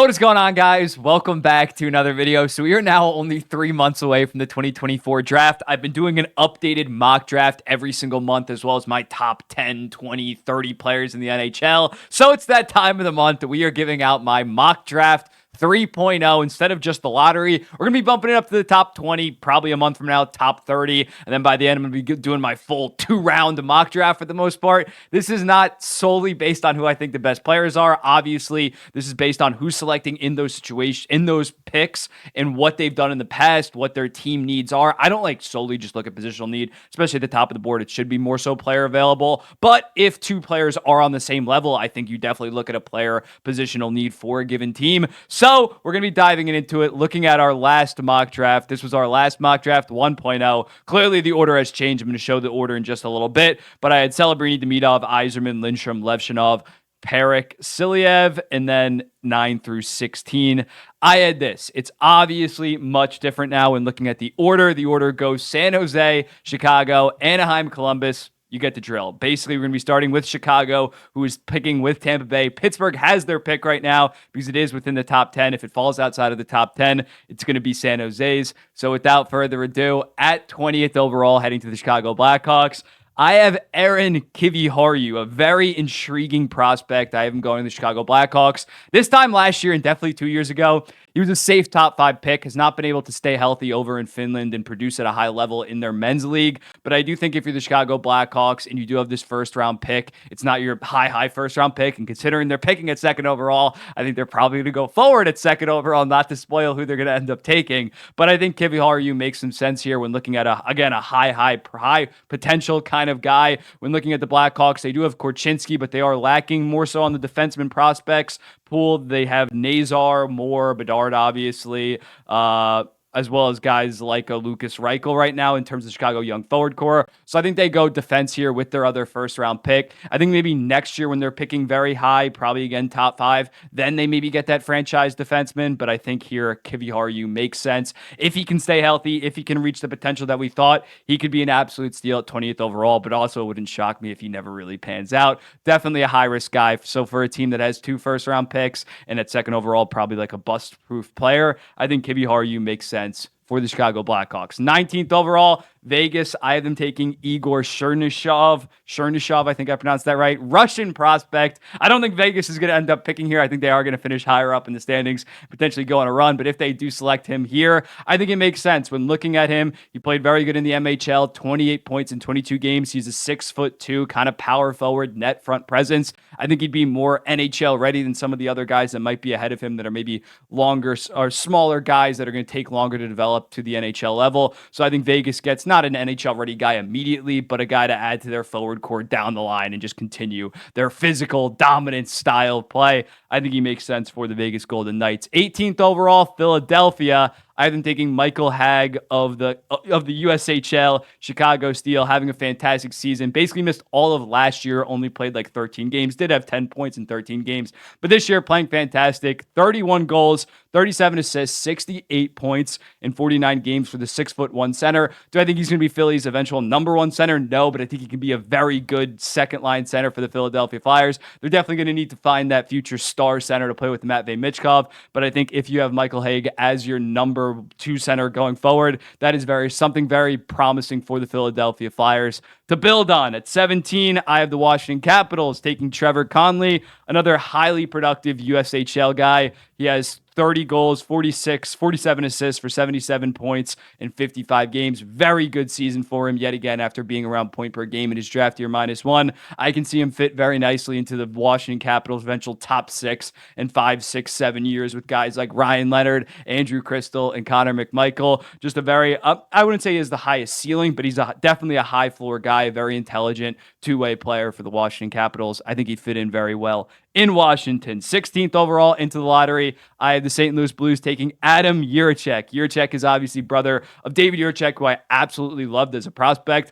What is going on, guys? Welcome back to another video. So we are now only 3 months away from the 2024 draft. I've been doing an updated mock draft every single month, as well as my top 10, 20, 30 players in the NHL. So it's that time of the month that we are giving out my mock draft 3.0 instead of just the lottery. We're going to be bumping it up to the top 20 probably a month from now, top 30. And then by the end, I'm going to be doing my full 2-round mock draft for the most part. This is not solely based on who I think the best players are. Obviously, this is based on who's selecting in those situations, in those picks, and what they've done in the past, what their team needs are. I don't solely just look at positional need, especially at the top of the board. It should be more so player available. But if two players are on the same level, I think you definitely look at a player positional need for a given team. So we're going to be diving into it, looking at our last mock draft. This was our last mock draft 1.0. Clearly, the order has changed. I'm going to show the order in just a little bit. But I had Celebrini, Demidov, Yzerman, Lindstrom, Levshinov, Parik, Silyev, and then 9 through 16. I had this. It's obviously much different now when looking at the order. The order goes San Jose, Chicago, Anaheim, Columbus. You get the drill. Basically, we're going to be starting with Chicago, who is picking with Tampa Bay. Pittsburgh has their pick right now because it is within the top 10. If it falls outside of the top 10, it's going to be San Jose's. So without further ado, at 20th overall, heading to the Chicago Blackhawks, I have Aaron Kiviharju, a very intriguing prospect. I have him going to the Chicago Blackhawks. This time last year and definitely 2 years ago, he was a safe top 5 pick, has not been able to stay healthy over in Finland and produce at a high level in their men's league. But I do think if you're the Chicago Blackhawks and you do have this first-round pick, it's not your high first-round pick. And considering they're picking at second overall, I think they're probably going to go forward at second overall, not to spoil who they're going to end up taking. But I think Kiviharju makes some sense here when looking at, a high potential kind of guy. When looking at the Blackhawks, they do have Korchinski, but they are lacking more so on the defenseman prospects pool. They have Nazar, Moore, Bedard, obviously, as well as guys like a Lucas Reichel right now in terms of Chicago young forward core. So I think they go defense here with their other first-round pick. I think maybe next year when they're picking very high, probably again top 5, then they maybe get that franchise defenseman. But I think here Kiviharju makes sense. If he can stay healthy, if he can reach the potential that we thought, he could be an absolute steal at 20th overall, but also it wouldn't shock me if he never really pans out. Definitely a high-risk guy. So for a team that has 2 first-round picks and at second overall, probably like a bust-proof player, I think Kiviharju makes sense for the Chicago Blackhawks. 19th overall, Vegas, I have them taking Igor Chernyshov. I think I pronounced that right. Russian prospect. I don't think Vegas is going to end up picking here. I think they are going to finish higher up in the standings, potentially go on a run. But if they do select him here, I think it makes sense. When looking at him, he played very good in the MHL, 28 points in 22 games. He's a 6'2", kind of power forward, net front presence. I think he'd be more NHL ready than some of the other guys that might be ahead of him that are maybe longer or smaller guys that are going to take longer to develop to the NHL level. So I think Vegas gets not an NHL ready guy immediately, but a guy to add to their forward core down the line and just continue their physical dominant style of play. I think he makes sense for the Vegas Golden Knights. 18th overall, Philadelphia. I have them taking Michael Hagg of the USHL, Chicago Steel, having a fantastic season. Basically missed all of last year, only played 13 games, did have 10 points in 13 games. But this year, playing fantastic. 31 goals, 37 assists, 68 points in 49 games for the 6'1" center. Do I think he's going to be Philly's eventual number 1 center? No, but I think he can be a very good second-line center for the Philadelphia Flyers. They're definitely going to need to find that future star center to play with Matvei Michkov. But I think if you have Michael Hagg as your number 2 center going forward, that is something very promising for the Philadelphia Flyers to build on. At 17, I have the Washington Capitals taking Trevor Conley, another highly productive USHL guy. He has 30 goals, 47 assists for 77 points in 55 games. Very good season for him yet again after being around point per game in his draft year -1. I can see him fit very nicely into the Washington Capitals' eventual top 6 in 5, 6, 7 years with guys like Ryan Leonard, Andrew Crystal, and Connor McMichael. Just a very, I wouldn't say he has the highest ceiling, but he's definitely a high floor guy, a very intelligent two-way player for the Washington Capitals. I think he'd fit in very well in Washington. 16th overall into the lottery, I have the St. Louis Blues taking Adam Jiricek. Jiricek is obviously brother of David Jiricek, who I absolutely loved as a prospect.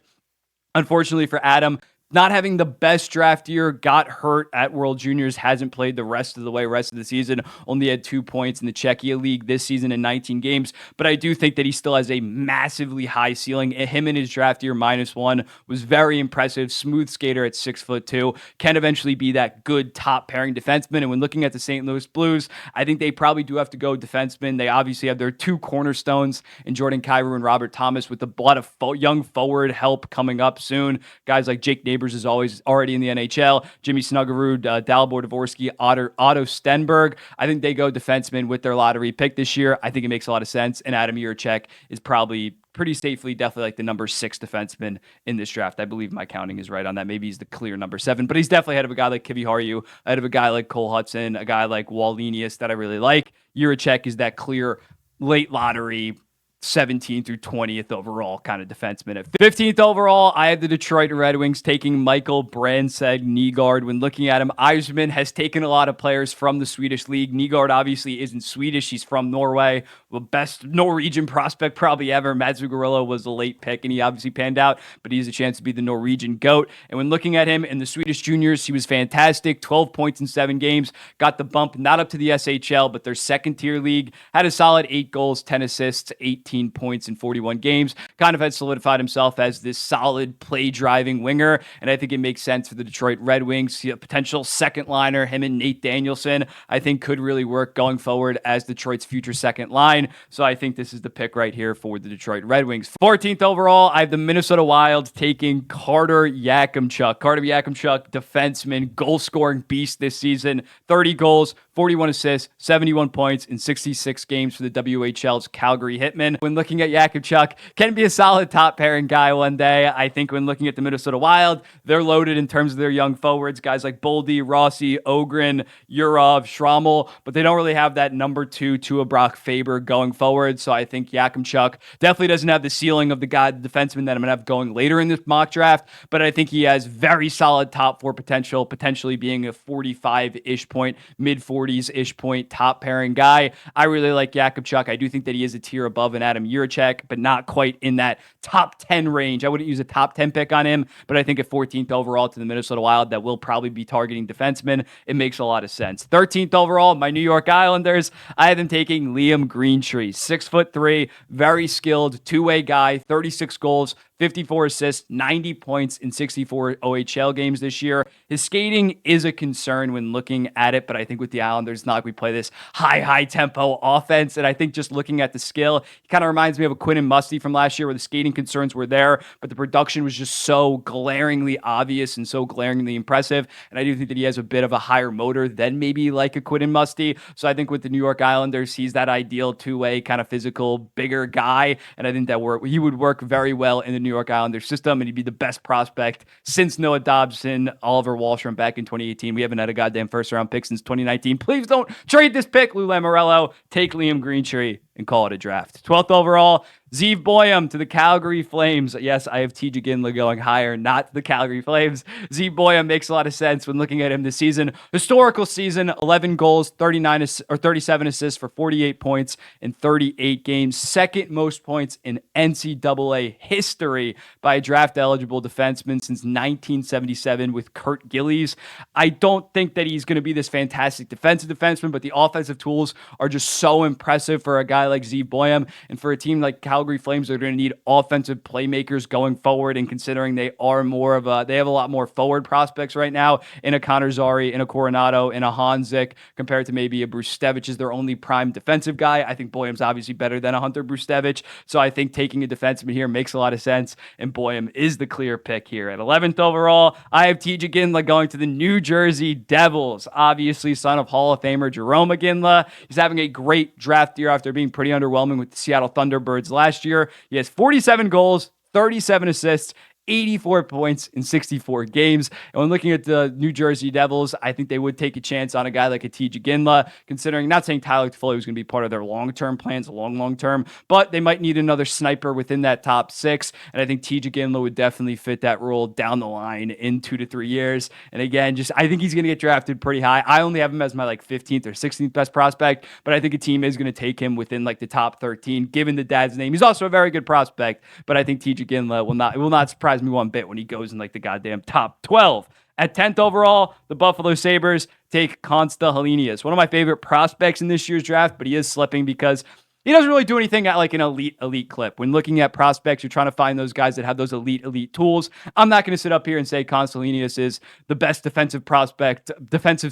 Unfortunately for Adam, not having the best draft year, got hurt at World Juniors, hasn't played the rest of the season, only had 2 points in the Czechia League this season in 19 games. But I do think that he still has a massively high ceiling. Him in his draft year, -1, was very impressive. Smooth skater at 6'2", can eventually be that good top pairing defenseman. And when looking at the St. Louis Blues, I think they probably do have to go defenseman. They obviously have their 2 cornerstones in Jordan Kyrou and Robert Thomas, with a lot of young forward help coming up soon. Guys like Jake Neighbors is always already in the NHL. Jimmy Snuggerud, Dalibor Dvorsky, Otto Stenberg. I think they go defenseman with their lottery pick this year. I think it makes a lot of sense. And Adam Jiricek is probably pretty safely definitely like the number 6 defenseman in this draft. I believe my counting is right on that. Maybe he's the clear number 7, but he's definitely ahead of a guy like Kivi Haru, ahead of a guy like Cole Hudson, a guy like Wallenius that I really like. Jiricek is that clear late lottery 17th through 20th overall kind of defenseman. At 15th overall, I have the Detroit Red Wings taking Michael Brandsegg Nygaard. When looking at him, Yzerman has taken a lot of players from the Swedish league. Nygaard obviously isn't Swedish. He's from Norway. The best Norwegian prospect probably ever. Mats Zuccarello was a late pick, and he obviously panned out, but he has a chance to be the Norwegian GOAT. And when looking at him in the Swedish juniors, he was fantastic. 12 points in 7 games. Got the bump, not up to the SHL, but their second-tier league. Had a solid 8 goals, 10 assists, 18 points in 41 games. Kind of had solidified himself as this solid play-driving winger, and I think it makes sense for the Detroit Red Wings. A potential second liner, him and Nate Danielson, I think could really work going forward as Detroit's future second line. So I think this is the pick right here for the Detroit Red Wings. 14th overall, I have the Minnesota Wild taking Carter Yakimchuk. Carter Yakimchuk, defenseman, goal-scoring beast this season. 30 goals, 41 assists, 71 points in 66 games for the WHL's Calgary Hitmen. When looking at Yakimchuk, can be a solid top pairing guy one day. I think when looking at the Minnesota Wild, they're loaded in terms of their young forwards, guys like Boldy, Rossi, Ogren, Yurov, Schrammel, but they don't really have that number 2 Tua Brock Faber going forward. So I think Yakimchuk definitely doesn't have the ceiling of the defenseman that I'm going to have going later in this mock draft, but I think he has very solid top 4 potential, potentially being a 45-ish point, mid-40s-ish point top pairing guy. I really like Yakimchuk. I do think that he is a tier above an Adam Jiricek, but not quite in that top 10 range. I wouldn't use a top 10 pick on him, but I think at 14th overall to the Minnesota Wild that will probably be targeting defensemen, it makes a lot of sense. 13th overall, my New York Islanders, I have them taking Liam Greentree, 6'3", very skilled, two-way guy, 36 goals, 54 assists, 90 points in 64 OHL games this year. His skating is a concern when looking at it, but I think with the Islanders, not like we play this high tempo offense, and I think just looking at the skill, he kind of reminds me of a Quinn and Musty from last year where the skating concerns were there, but the production was just so glaringly obvious and so glaringly impressive, and I do think that he has a bit of a higher motor than maybe like a Quinn and Musty, so I think with the New York Islanders, he's that ideal two-way kind of physical, bigger guy, and I think that he would work very well in the New York Islanders system, and he'd be the best prospect since Noah Dobson, Oliver Wahlstrom back in 2018. We haven't had a goddamn first-round pick since 2019. Please don't trade this pick, Lou Lamoriello. Take Liam Greentree and call it a draft. 12th overall, Zeev Boyum to the Calgary Flames. Yes, I have TJ Ginla going higher, not the Calgary Flames. Zeev Boyum makes a lot of sense when looking at him this season. Historical season, 11 goals, 37 assists for 48 points in 38 games. Second most points in NCAA history by a draft-eligible defenseman since 1977 with Kurt Gillies. I don't think that he's going to be this fantastic defensive defenseman, but the offensive tools are just so impressive for a guy like Zeev Boyum, and for a team like Calgary Flames, they're going to need offensive playmakers going forward, and considering they have a lot more forward prospects right now in a Connor Zary, in a Coronado, in a Hanzik, compared to maybe a Brustevich is their only prime defensive guy. I think Boyum's obviously better than a Hunter Brustevich, so I think taking a defenseman here makes a lot of sense, and Boyum is the clear pick here. At 11th overall, I have TJ Ginla going to the New Jersey Devils, obviously son of Hall of Famer Jerome Ginla. He's having a great draft year after being pretty underwhelming with the Seattle Thunderbirds last year. He has 47 goals, 37 assists, 84 points in 64 games. And when looking at the New Jersey Devils, I think they would take a chance on a guy like a TJ Ginla, considering, not saying Tyler Toffoli was going to be part of their long-term plans, long-term, but they might need another sniper within that top 6. And I think TJ Ginla would definitely fit that role down the line in 2 to 3 years. And again, I think he's going to get drafted pretty high. I only have him as my 15th or 16th best prospect, but I think a team is going to take him within the top 13, given the dad's name. He's also a very good prospect, but I think TJ Ginla will not surprise surprise me one bit when he goes in like the goddamn top 12. At 10th overall, the Buffalo Sabres take Consta Helenius, one of my favorite prospects in this year's draft, but he is slipping because he doesn't really do anything at like an elite clip. When looking at prospects, you're trying to find those guys that have those elite tools. I'm not going to sit up here and say Constantinius is the best defensive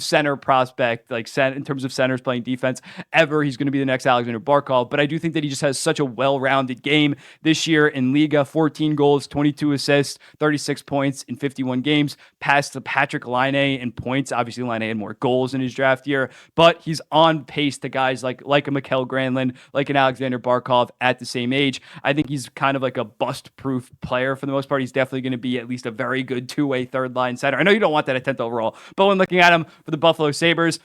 center prospect, like in terms of centers playing defense ever. He's going to be the next Alexander Barkov, but I do think that he just has such a well-rounded game this year in Liga. 14 goals, 22 assists, 36 points in 51 games, past the Patrick Laine in points. Obviously, Laine had more goals in his draft year, but he's on pace to guys like a Mikael Granlund, like an Alexander Barkov at the same age. I think he's kind of like a bust-proof player for the most part. He's definitely going to be at least a very good two-way third-line center. I know you don't want that at 10th overall, but when looking at him for the Buffalo Sabres,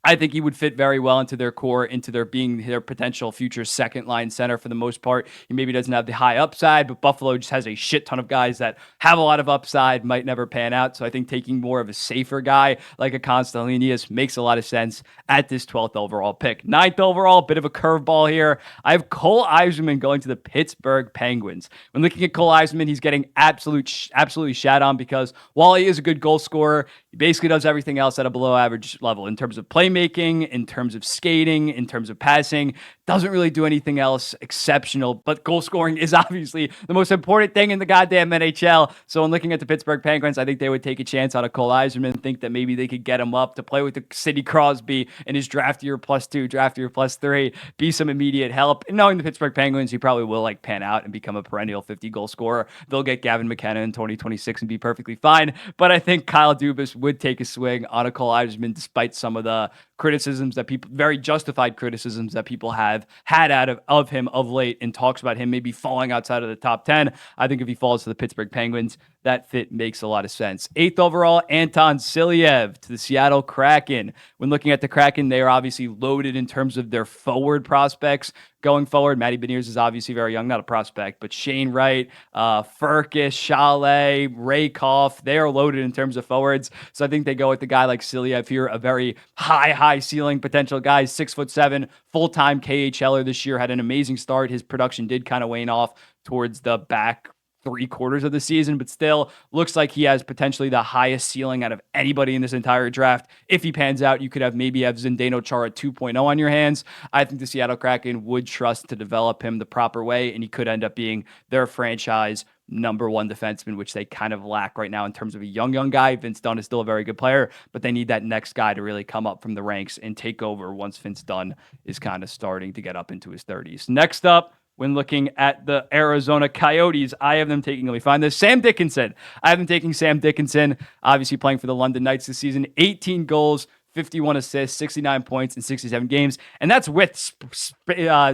I think he would fit very well into their core, into their being their potential future second line center for the most part. He maybe doesn't have the high upside, but Buffalo just has a shit ton of guys that have a lot of upside, might never pan out. So I think taking more of a safer guy like a Constantinius makes a lot of sense at this 12th overall pick. 9th overall, bit of a curveball here. I have Cole Eiserman going to the Pittsburgh Penguins. When looking at Cole Eiserman, he's getting absolutely shat on because while he is a good goal scorer, he basically does everything else at a below average level in terms of playmaking, in terms of skating, in terms of passing. Doesn't really do anything else exceptional, but goal scoring is obviously the most important thing in the goddamn NHL. So when looking at the Pittsburgh Penguins, I think they would take a chance on a Cole Eiserman, think that maybe they could get him up to play with the Sidney Crosby in his draft year +2, draft year +3, be some immediate help. And knowing the Pittsburgh Penguins, he probably will like pan out and become a perennial 50-goal scorer. They'll get Gavin McKenna in 2026 and be perfectly fine. But I think Kyle Dubas would take a swing on a Cole Eiserman despite some of the criticisms that people, very justified criticisms that people have had out of him of late, and talks about him maybe falling outside of the top 10. I think if he falls to the Pittsburgh Penguins, that fit makes a lot of sense. 8th overall, Anton Silyev to the Seattle Kraken. When looking at the Kraken, they are obviously loaded in terms of their forward prospects. Going forward, Matty Beniers is obviously very young, not a prospect, but Shane Wright, Furcus, Chalet, Rakoff, they are loaded in terms of forwards. So I think they go with the guy like Silyev here, a very high ceiling potential guy, 6'7", full-time KHLer this year, had an amazing start. His production did kind of wane off towards the back 3/4 of the season, but still looks like he has potentially the highest ceiling out of anybody in this entire draft. If he pans out, you could have Zdeno Chara 2.0 on your hands. I think the Seattle Kraken would trust to develop him the proper way, and he could end up being their franchise number one defenseman, which they kind of lack right now in terms of a young guy. Vince Dunn is still a very good player, but they need that next guy to really come up from the ranks and take over once Vince Dunn is kind of starting to get up into his 30s. Next up, when looking at the Arizona Coyotes, I have them taking, let me find this, Sam Dickinson. I have them taking Sam Dickinson, obviously playing for the London Knights this season. 18 goals, 51 assists, 69 points in 67 games. And that's with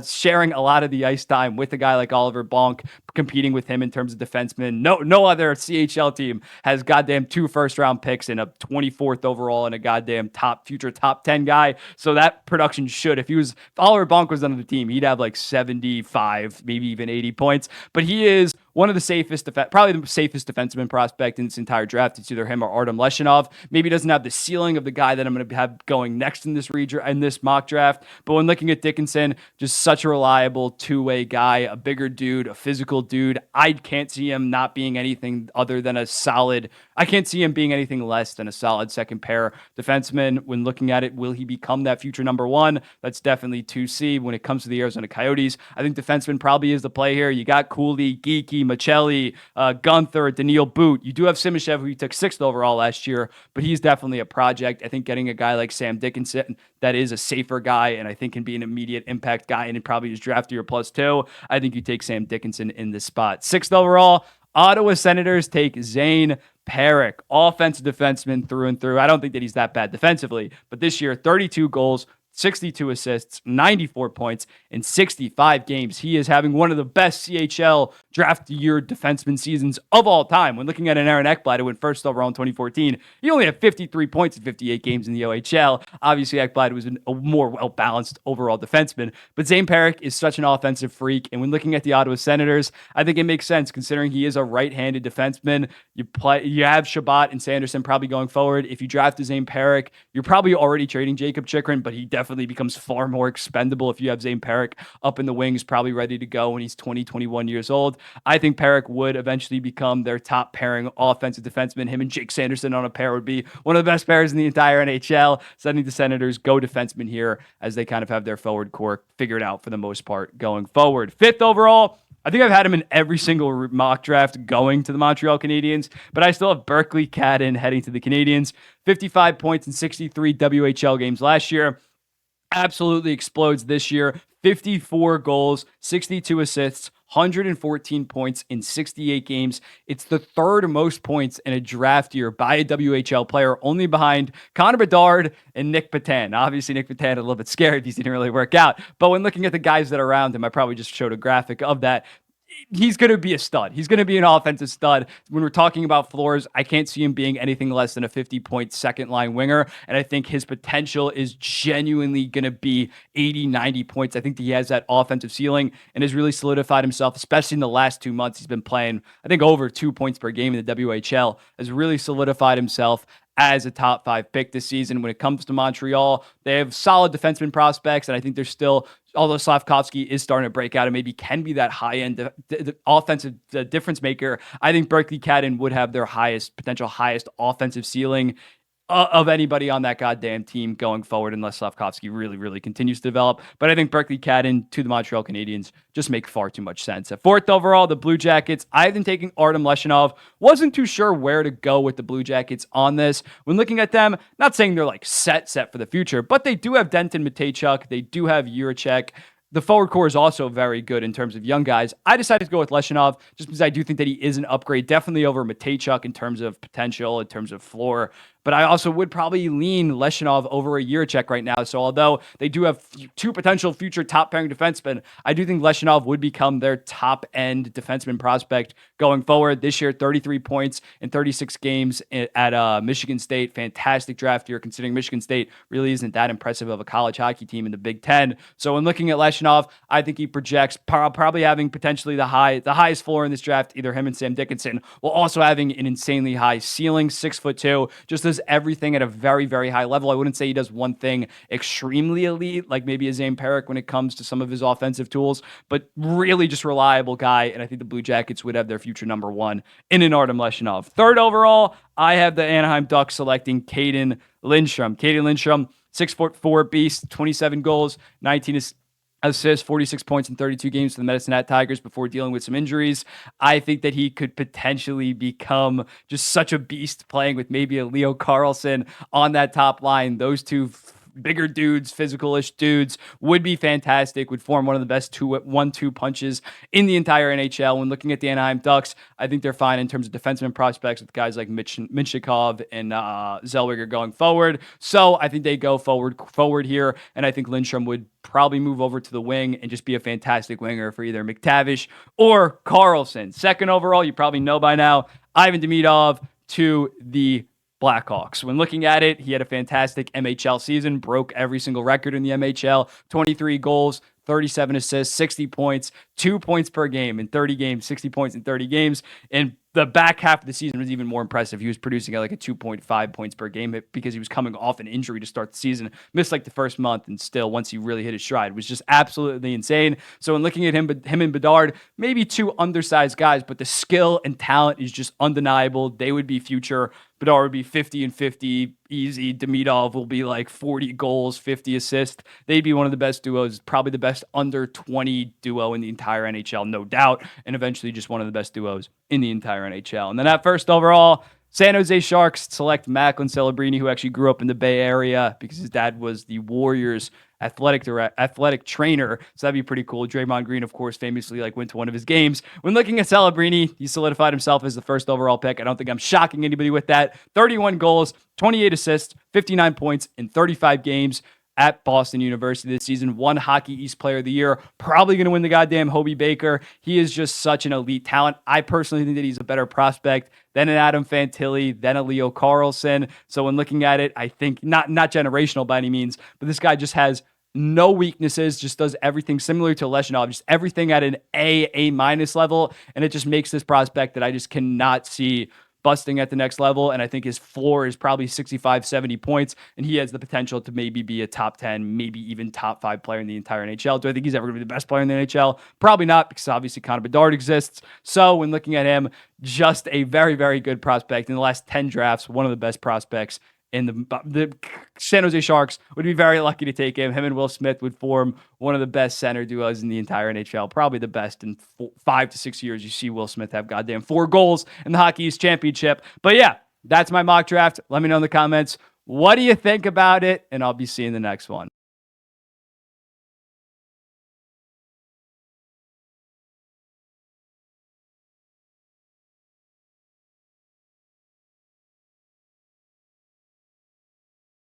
sharing a lot of the ice time with a guy like Oliver Bonk, competing with him in terms of defensemen. No other CHL team has goddamn 2 first-round picks and a 24th overall and a goddamn future top 10 guy. So that production should, if Oliver Bonk was on the team, he'd have like 75, maybe even 80 points. But he is one of the safest, probably the safest defenseman prospect in this entire draft. It's either him or Artem Leshinov. Maybe he doesn't have the ceiling of the guy that I'm going to have going next in this mock draft. But when looking at Dickinson, just such a reliable two-way guy, a bigger dude, a physical dude. I can't see him not being anything other than a solid. I can't see him being anything less than a solid second pair defenseman. When looking at it, will he become that future number one? That's definitely 2C. When it comes to the Arizona Coyotes, I think defenseman probably is the play here. You got Cooley, Geeky, Michelli, Gunther, Daniil Boot. You do have Simashev, who you took 6th overall last year, but he's definitely a project. I think getting a guy like Sam Dickinson that is a safer guy and I think can be an immediate impact guy and probably just draft your +2. I think you take Sam Dickinson in this spot. 6th overall, Ottawa Senators take Zane Parik, offensive defenseman through and through. I don't think that he's that bad defensively, but this year, 32 goals, 62 assists, 94 points in 65 games. He is having one of the best CHL draft year defenseman seasons of all time. When looking at an Aaron Ekblad who went first overall in 2014, he only had 53 points in 58 games in the OHL. Obviously, Ekblad was a more well-balanced overall defenseman, but Zane Parik is such an offensive freak. And when looking at the Ottawa Senators, I think it makes sense considering he is a right-handed defenseman. You have Shabbat and Sanderson probably going forward. If you draft Zane Parik, you're probably already trading Jacob Chikrin, but he definitely definitely becomes far more expendable if you have Zane Perrick up in the wings, probably ready to go when he's 20, 21 years old. I think Perrick would eventually become their top pairing offensive defenseman. Him and Jake Sanderson on a pair would be one of the best pairs in the entire NHL. So I think the Senators go defenseman here as they kind of have their forward core figured out for the most part going forward. 5th overall, I think I've had him in every single mock draft going to the Montreal Canadiens, but I still have Berkeley Cadden heading to the Canadiens. 55 points in 63 WHL games last year. Absolutely explodes this year. 54 goals, 62 assists, 114 points in 68 games. It's the third most points in a draft year by a WHL player, only behind Connor Bedard and Nick Petan. Obviously, Nick Petan a little bit scared. These didn't really work out. But when looking at the guys that are around him, I probably just showed a graphic of that. He's going to be a stud. He's going to be an offensive stud. When we're talking about floors, I can't see him being anything less than a 50-point second-line winger, and I think his potential is genuinely going to be 80, 90 points. I think that he has that offensive ceiling and has really solidified himself, especially in the last 2 months. He's been playing, I think, over 2 points per game in the WHL, has really solidified himself as a top 5 pick this season. When it comes to Montreal, they have solid defenseman prospects, and I think they're still, although Slavkovsky is starting to break out and maybe can be that high-end offensive difference maker, I think Berkeley Cadden would have their potential highest offensive ceiling of anybody on that goddamn team going forward, unless Slavkovsky really, really continues to develop. But I think Berkeley Cadden to the Montreal Canadiens just make far too much sense. At 4th overall, the Blue Jackets, I've been taking Artem Leshinov. Wasn't too sure where to go with the Blue Jackets on this. When looking at them, not saying they're like set for the future, but they do have Denton Mateychuk. They do have Juracek. The forward core is also very good in terms of young guys. I decided to go with Leshinov just because I do think that he is an upgrade, definitely over Mateychuk in terms of potential, in terms of floor. But I also would probably lean Leshinov over a Juracek right now. So although they do have 2 potential future top pairing defensemen, I do think Leshinov would become their top end defenseman prospect going forward. This year, 33 points in 36 games at Michigan State. Fantastic draft year, considering Michigan State really isn't that impressive of a college hockey team in the Big Ten. So when looking at Leshinov, I think he projects probably having potentially the highest floor in this draft, either him and Sam Dickinson, while also having an insanely high ceiling, 6'2", just as everything at a very, very high level. I wouldn't say he does one thing extremely elite, like maybe a Zane Perrick when it comes to some of his offensive tools, but really just reliable guy. And I think the Blue Jackets would have their future number 1 in an Artem Leshinov. 3rd overall, I have the Anaheim Ducks selecting Caden Lindstrom. Caden Lindstrom, 6'4" beast, 27 goals, 19 assists, 46 points in 32 games for the Medicine Hat Tigers before dealing with some injuries. I think that he could potentially become just such a beast playing with maybe a Leo Carlson on that top line. Those two bigger dudes, physical-ish dudes, would be fantastic, would form one of the best 1-2 punches in the entire NHL. When looking at the Anaheim Ducks, I think they're fine in terms of defenseman prospects with guys like Minchikov and Zellweger going forward. So I think they go forward here, and I think Lindstrom would probably move over to the wing and just be a fantastic winger for either McTavish or Carlson. 2nd overall, you probably know by now, Ivan Demidov to the Blackhawks. When looking at it, he had a fantastic MHL season, broke every single record in the MHL, 23 goals, 37 assists, 60 points, 2 points per game in 30 games, 60 points in 30 games. And the back half of the season was even more impressive. He was producing at like a 2.5 points per game because he was coming off an injury to start the season, missed like the first month, and still, once he really hit his stride, was just absolutely insane. So when looking at him and Bedard, maybe 2 undersized guys, but the skill and talent is just undeniable. They would be future. Bedard would be 50 and 50 easy. Demidov will be like 40 goals, 50 assists. They'd be one of the best duos, probably the best under 20 duo in the entire NHL, no doubt, and eventually just one of the best duos in the entire NHL. And then at 1st overall, San Jose Sharks select Macklin Celebrini, who actually grew up in the Bay Area because his dad was the Warriors athletic trainer. So that'd be pretty cool. Draymond Green, of course, famously went to one of his games. When looking at Celebrini, he solidified himself as the 1st overall pick. I don't think I'm shocking anybody with that. 31 goals, 28 assists, 59 points in 35 games at Boston University this season. 1 Hockey East Player of the Year. Probably going to win the goddamn Hobie Baker. He is just such an elite talent. I personally think that he's a better prospect than an Adam Fantilli, than a Leo Carlson. So when looking at it, I think not generational by any means, but this guy just has no weaknesses, just does everything similar to Leshinov, just everything at an A- level, and it just makes this prospect that I just cannot see busting at the next level. And I think his floor is probably 65, 70 points. And he has the potential to maybe be a top 10, maybe even top 5 player in the entire NHL. Do I think he's ever going to be the best player in the NHL? Probably not, because obviously Connor Bedard exists. So when looking at him, just a very, very good prospect. In the last 10 drafts, one of the best prospects. And the San Jose Sharks would be very lucky to take him. Him and Will Smith would form one of the best center duos in the entire NHL, probably the best in 5 to 6 years. You see Will Smith have goddamn 4 goals in the Hockey East Championship. But yeah, that's my mock draft. Let me know in the comments, what do you think about it? And I'll be seeing the next one.